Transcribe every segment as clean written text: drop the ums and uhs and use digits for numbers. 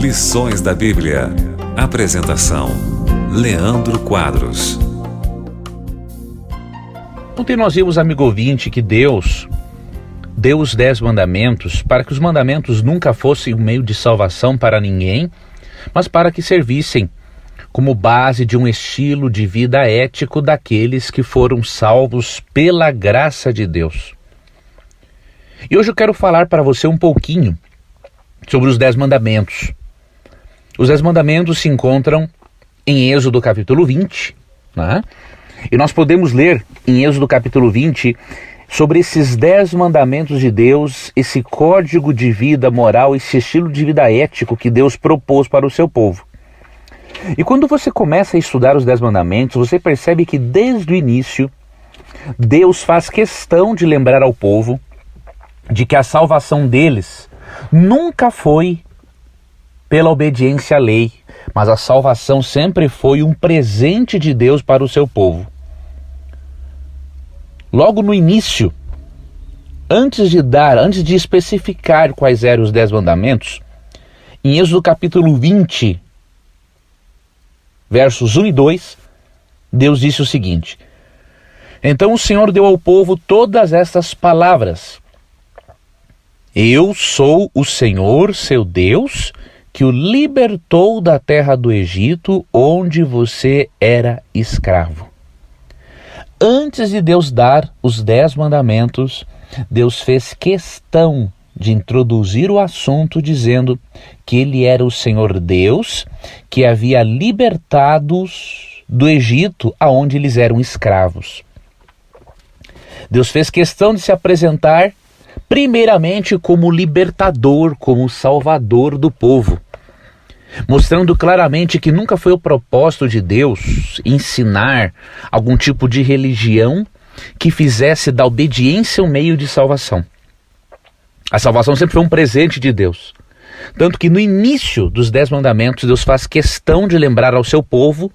Lições da Bíblia. Apresentação: Leandro Quadros. Ontem nós vimos, amigo ouvinte, que Deus deu os 10 mandamentos para que os mandamentos nunca fossem um meio de salvação para ninguém, mas para que servissem como base de um estilo de vida ético daqueles que foram salvos pela graça de Deus. E hoje eu quero falar para você um pouquinho sobre os 10 mandamentos. Os 10 mandamentos se encontram em Êxodo capítulo 20, né? E nós podemos ler em Êxodo capítulo 20 sobre esses 10 mandamentos de Deus, esse código de vida moral, esse estilo de vida ético que Deus propôs para o seu povo. E quando você começa a estudar os 10 mandamentos, você percebe que desde o início, Deus faz questão de lembrar ao povo de que a salvação deles nunca foi pela obediência à lei, mas a salvação sempre foi um presente de Deus para o seu povo. Logo no início, antes de especificar quais eram os 10 mandamentos, em Êxodo capítulo 20, versos 1 e 2, Deus disse o seguinte: Então o Senhor deu ao povo todas estas palavras: Eu sou o Senhor, seu Deus, que o libertou da terra do Egito, onde você era escravo. Antes de Deus dar os 10 mandamentos, Deus fez questão de introduzir o assunto dizendo que Ele era o Senhor Deus, que havia libertado-os do Egito, aonde eles eram escravos. Deus fez questão de se apresentar primeiramente como libertador, como salvador do povo, mostrando claramente que nunca foi o propósito de Deus ensinar algum tipo de religião que fizesse da obediência um meio de salvação. A salvação sempre foi um presente de Deus. Tanto que no início dos 10 mandamentos, Deus faz questão de lembrar ao seu povo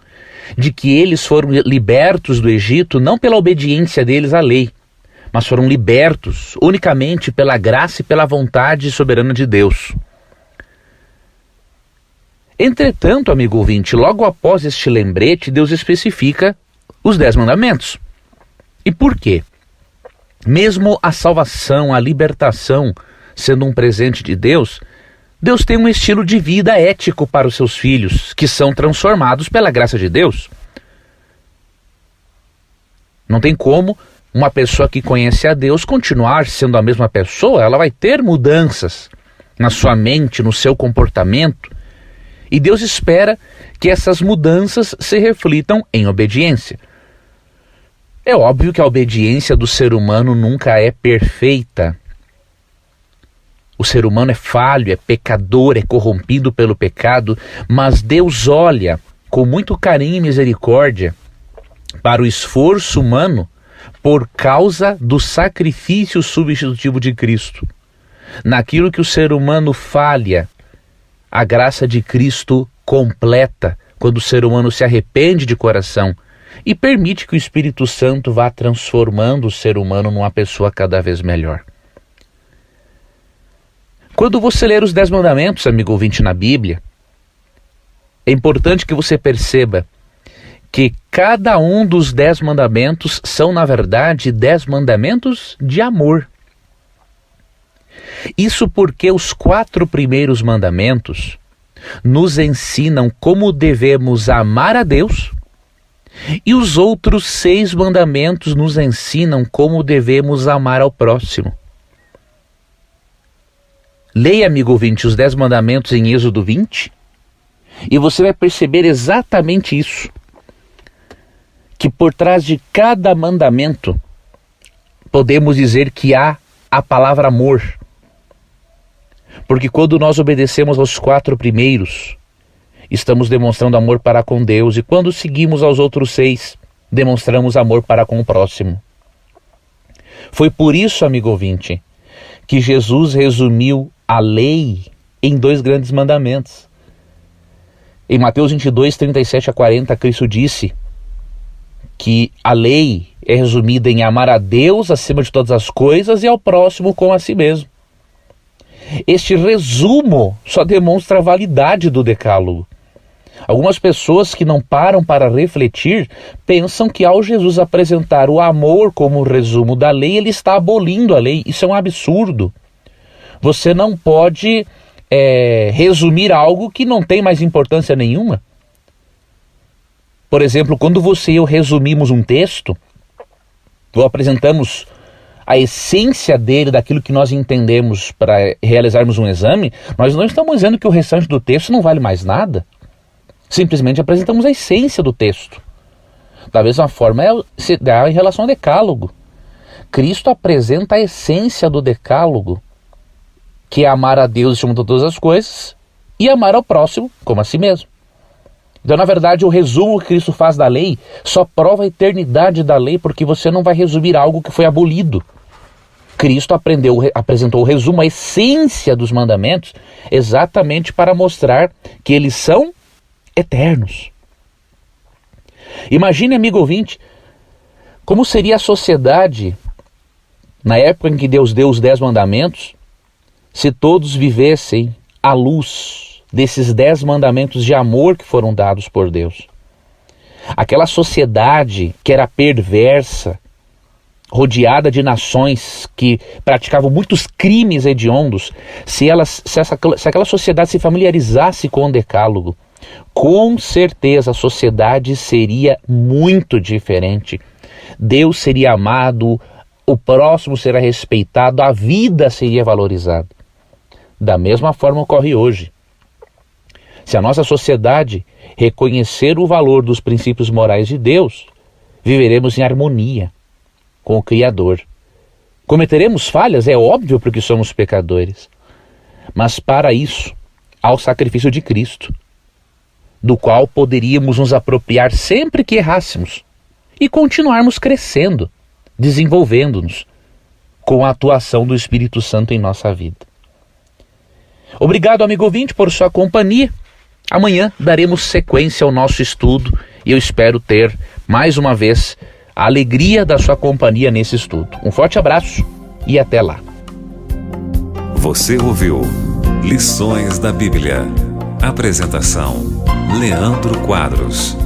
de que eles foram libertos do Egito não pela obediência deles à lei, mas foram libertos unicamente pela graça e pela vontade soberana de Deus. Entretanto, amigo ouvinte, logo após este lembrete, Deus especifica os 10 mandamentos. E por quê? Mesmo a salvação, a libertação sendo um presente de Deus, Deus tem um estilo de vida ético para os seus filhos, que são transformados pela graça de Deus. Não tem como uma pessoa que conhece a Deus continuar sendo a mesma pessoa. Ela vai ter mudanças na sua mente, no seu comportamento. E Deus espera que essas mudanças se reflitam em obediência. É óbvio que a obediência do ser humano nunca é perfeita. O ser humano é falho, é pecador, é corrompido pelo pecado, mas Deus olha com muito carinho e misericórdia para o esforço humano por causa do sacrifício substitutivo de Cristo. Naquilo que o ser humano falha, a graça de Cristo completa quando o ser humano se arrepende de coração e permite que o Espírito Santo vá transformando o ser humano numa pessoa cada vez melhor. Quando você ler os 10 mandamentos, amigo ouvinte, na Bíblia, é importante que você perceba que cada um dos 10 mandamentos são, na verdade, 10 mandamentos de amor. Isso porque os 4 primeiros mandamentos nos ensinam como devemos amar a Deus e os outros 6 mandamentos nos ensinam como devemos amar ao próximo. Leia, amigo ouvinte, os 10 mandamentos em Êxodo 20 e você vai perceber exatamente isso. Que por trás de cada mandamento podemos dizer que há a palavra amor. Porque quando nós obedecemos aos 4 primeiros, estamos demonstrando amor para com Deus, e quando seguimos aos outros 6, demonstramos amor para com o próximo. Foi por isso, amigo ouvinte, que Jesus resumiu a lei em 2 grandes mandamentos. Em Mateus 22, 37 a 40, Cristo disse que a lei é resumida em amar a Deus acima de todas as coisas e ao próximo como a si mesmo. este resumo só demonstra a validade do decálogo. Algumas pessoas que não param para refletir pensam que ao Jesus apresentar o amor como resumo da lei, ele está abolindo a lei. Isso é um absurdo. Você não pode resumir algo que não tem mais importância nenhuma. Por exemplo, quando você e eu resumimos um texto, ou apresentamos a essência dele, daquilo que nós entendemos para realizarmos um exame, nós não estamos dizendo que o restante do texto não vale mais nada. Simplesmente apresentamos a essência do texto. Da mesma forma se dá em relação ao decálogo. Cristo apresenta a essência do decálogo, que é amar a Deus acima de todas as coisas e amar ao próximo como a si mesmo. Então, na verdade, o resumo que Cristo faz da lei só prova a eternidade da lei, porque você não vai resumir algo que foi abolido. Cristo apresentou o resumo, a essência dos mandamentos, exatamente para mostrar que eles são eternos. Imagine, amigo ouvinte, como seria a sociedade na época em que Deus deu os 10 mandamentos, se todos vivessem à luz desses 10 mandamentos de amor que foram dados por Deus. Aquela sociedade que era perversa, rodeada de nações que praticavam muitos crimes hediondos, se aquela sociedade se familiarizasse com o decálogo, com certeza a sociedade seria muito diferente. Deus seria amado, o próximo será respeitado, a vida seria valorizada. Da mesma forma ocorre hoje. Se a nossa sociedade reconhecer o valor dos princípios morais de Deus, viveremos em harmonia com o Criador. Cometeremos falhas, é óbvio, porque somos pecadores. Mas para isso, há o sacrifício de Cristo, do qual poderíamos nos apropriar sempre que errássemos e continuarmos crescendo, desenvolvendo-nos com a atuação do Espírito Santo em nossa vida. Obrigado, amigo ouvinte, por sua companhia. Amanhã daremos sequência ao nosso estudo e eu espero ter, mais uma vez, a alegria da sua companhia nesse estudo. Um forte abraço e até lá. Você ouviu Lições da Bíblia. Apresentação: Leandro Quadros.